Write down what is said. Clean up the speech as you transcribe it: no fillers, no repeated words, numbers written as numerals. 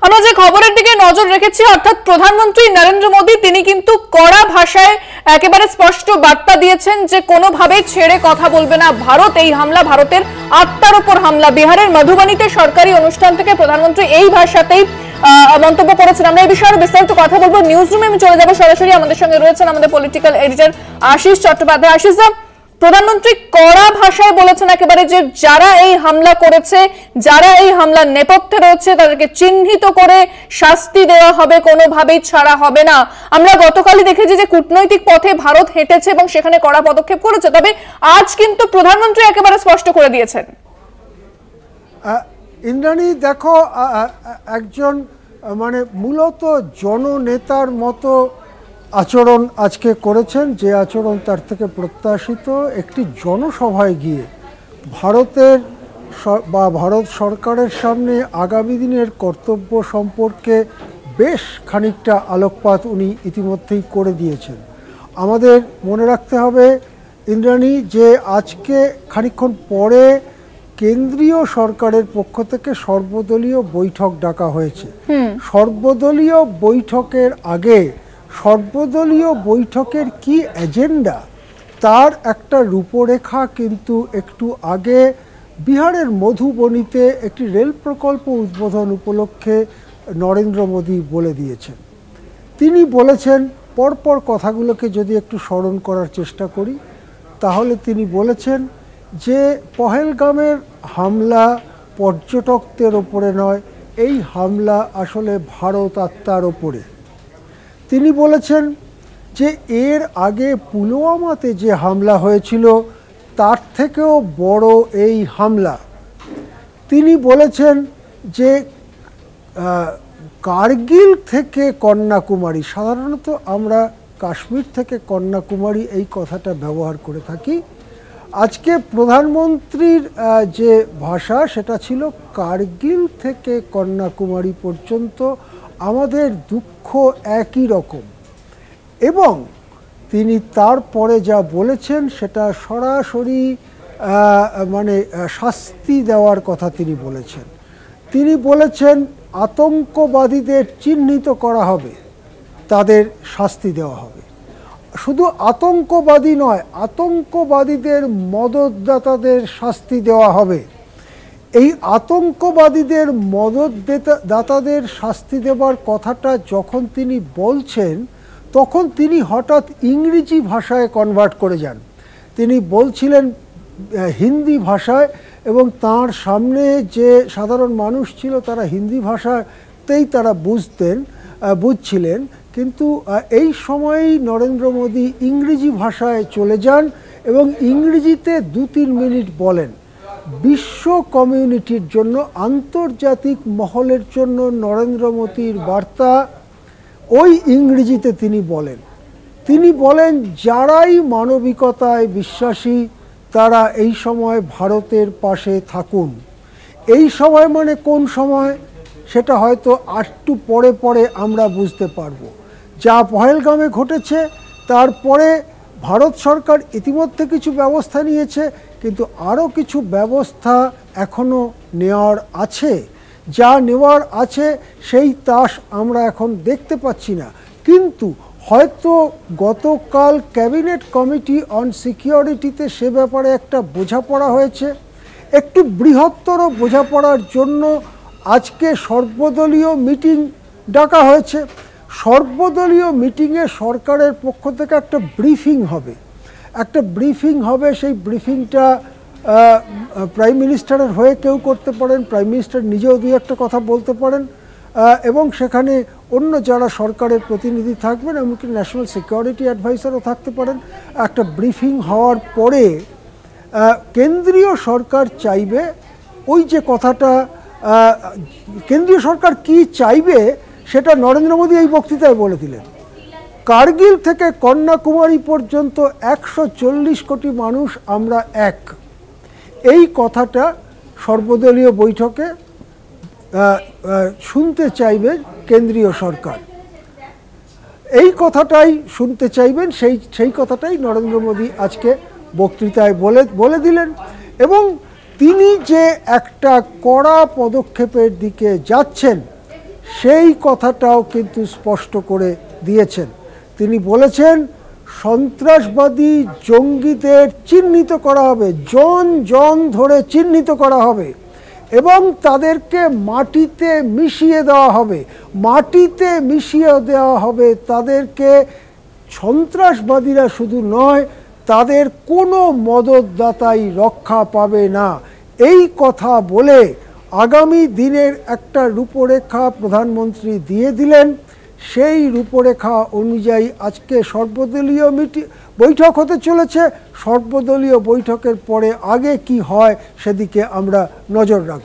আমরা যে খবরের দিকে নজর রেখেছি, অর্থাৎ প্রধানমন্ত্রী নরেন্দ্র মোদী তিনি কিন্তু কড়া ভাষায় একেবারে স্পষ্ট বার্তা দিয়েছেন যে কোনোভাবেই ছেড়ে কথা বলবে না ভারত। এই হামলা ভারতের আত্মার উপর হামলা। বিহারের মধুবনীতে সরকারি অনুষ্ঠান থেকে প্রধানমন্ত্রী এই ভাষাতেই মন্তব্য করেছেন। আমরা এই বিষয়ে বিস্তারিত কথা বলবো। নিউজ রুমে আমি চলে যাবো সরাসরি। আমাদের সঙ্গে রয়েছেন আমাদের পলিটিক্যাল এডিটর আশিস চট্টোপাধ্যায়। আশিস দা, প্রধানমন্ত্রী কড়া ভাষায় বলেছেন একেবারে যে যারা এই হামলা করেছে, যারা এই হামলার নেপথ্যে রয়েছে তাদেরকে চিহ্নিত করে শাস্তি দেওয়া হবে, কোনোভাবেই ছাড়া হবে না। আমরা গতকালই দেখেছি যে কূটনৈতিক পথে ভারত হেঁটেছে এবং সেখানে কড়া পদক্ষেপ করেছে, তবে আজ কিন্তু প্রধানমন্ত্রী একেবারে স্পষ্ট করে দিয়েছেন। ইন্দ্রাণী, দেখো, একজন মানে মূলত জননেতার মতো আচরণ আজকে করেছেন, যে আচরণ তার থেকে প্রত্যাশিত। একটি জনসভায় গিয়ে ভারতের বা ভারত সরকারের সামনে আগামী দিনের কর্তব্য সম্পর্কে বেশ খানিকটা আলোকপাত উনি ইতিমধ্যেই করে দিয়েছেন। আমাদের মনে রাখতে হবে ইন্দ্রাণী, যে আজকে খানিকক্ষণ পরে কেন্দ্রীয় সরকারের পক্ষ থেকে সর্বদলীয় বৈঠক ডাকা হয়েছে। সর্বদলীয় বৈঠকের আগে সর্বদলীয় বৈঠকের কি এজেন্ডা তার একটা রূপরেখা কিন্তু একটু আগে বিহারের মধুবনীতে একটি রেল প্রকল্প উদ্বোধন উপলক্ষে নরেন্দ্র মোদী বলে দিয়েছেন। তিনি বলেছেন, পরপর কথাগুলোকে যদি একটু স্মরণ করার চেষ্টা করি, তাহলে তিনি বলেছেন যে পহেলগামের হামলা পর্যটকদের ওপরে নয়, এই হামলা আসলে ভারত আত্মার ওপরে। তিনি বলেছেন যে এর আগে পুলওয়ামাতে যে হামলা হয়েছিল তার থেকেও বড় এই হামলা। তিনি বলেছেন যে কার্গিল থেকে কন্যাকুমারী, সাধারণত আমরা কাশ্মীর থেকে কন্যাকুমারী এই কথাটা ব্যবহার করে থাকি, আজকে প্রধানমন্ত্রীর যে ভাষা সেটা ছিল কার্গিল থেকে কন্যাকুমারী পর্যন্ত আমাদের দুঃখ একই রকম। এবং তিনি তারপরে যা বলেছেন সেটা সরাসরি মানে শাস্তি দেওয়ার কথা তিনি বলেছেন। তিনি বলেছেন আতঙ্কবাদীদের চিহ্নিত করা হবে, তাদের শাস্তি দেওয়া হবে। শুধু আতঙ্কবাদী নয়, আতঙ্কবাদীদের মদতদাতাদের শাস্তি দেওয়া হবে। এই আতঙ্কবাদীদের মদতদাতাদের শাস্তি দেওয়ার কথাটা যখন তিনি বলছেন, তখন তিনি হঠাৎ ইংরেজি ভাষায় কনভার্ট করে যান। তিনি বলছিলেন হিন্দি ভাষায়, এবং তার সামনে যে সাধারণ মানুষ ছিল তারা হিন্দি ভাষাতেই তারা বুঝছিলেন। কিন্তু এই সময়েই নরেন্দ্র মোদী ইংরেজি ভাষায় চলে যান এবং ইংরেজিতে 2-3 মিনিট বলেন। বিশ্ব কমিউনিটির জন্য, আন্তর্জাতিক মহলের জন্য নরেন্দ্র মোদীর বার্তা ওই ইংরেজিতে তিনি বলেন। তিনি বলেন যারাই মানবিকতায় বিশ্বাসী তারা এই সময় ভারতের পাশে থাকুন। এই সময় মানে কোন সময় সেটা হয়তো একটু পরে পরে আমরা বুঝতে পারবো। যা পহেলগামে ঘটেছে তারপরে ভারত সরকার ইতিমধ্যে কিছু ব্যবস্থা নিয়েছে, কিন্তু আরও কিছু ব্যবস্থা এখনও নেওয়ার আছে। যা নেওয়ার আছে সেই তাস আমরা এখন দেখতে পাচ্ছি না, কিন্তু হয়তো গতকাল ক্যাবিনেট কমিটি অন সিকিউরিটিতে সে ব্যাপারে একটা বোঝাপড়া হয়েছে। একটু বৃহত্তর বোঝাপড়ার জন্য আজকে সর্বদলীয় মিটিং ডাকা হয়েছে। সর্বদলীয় মিটিংয়ে সরকারের পক্ষ থেকে একটা ব্রিফিং হবে। সেই ব্রিফিংটা প্রাইম মিনিস্টারের হয়ে কেউ করতে পারেন, প্রাইম মিনিস্টার নিজেও দুই একটা কথা বলতে পারেন, এবং সেখানে অন্য যারা সরকারের প্রতিনিধি থাকবেন, এমনকি ন্যাশনাল সিকিউরিটি অ্যাডভাইসারও থাকতে পারেন। একটা ব্রিফিং হওয়ার পরে কেন্দ্রীয় সরকার চাইবে ওই যে কথাটা, কেন্দ্রীয় সরকার কি চাইবে সেটা নরেন্দ্র মোদী এই বক্তৃতায় বলে দিলেন। কার্গিল থেকে কন্যাকুমারী পর্যন্ত 140 কোটি মানুষ আমরা এক, এই কথাটা সর্বদলীয় বৈঠকে শুনতে চাইবে কেন্দ্রীয় সরকার। এই কথাটাই শুনতে চাইবেন, সেই কথাটাই নরেন্দ্র মোদী আজকে বক্তৃতায় বলে দিলেন। এবং তিনি যে একটা কড়া পদক্ষেপের দিকে যাচ্ছেন সেই কথাটাও কিন্তু স্পষ্ট করে দিয়েছেন। তিনি বলেছেন সন্ত্রাসবাদী জঙ্গিদের চিহ্নিত করা হবে, জন জন ধরে চিহ্নিত করা হবে এবং তাদেরকে মাটিতে মিশিয়ে দেওয়া হবে। মাটিতে মিশিয়ে দেওয়া হবে তাদেরকে, সন্ত্রাসবাদীরা শুধু নয়, তাদের কোনো মদতদাতাই রক্ষা পাবে না। এই কথা বলে আগামী দিনের একটা রূপরেখা প্রধানমন্ত্রী দিয়ে দিলেন। সেই রূপরেখা অনুযায়ী আজকে সর্বদলীয় বৈঠক হতে চলেছে। সর্বদলীয় বৈঠকের পরে আগে কি হয় সেদিকে আমরা নজর রাখব।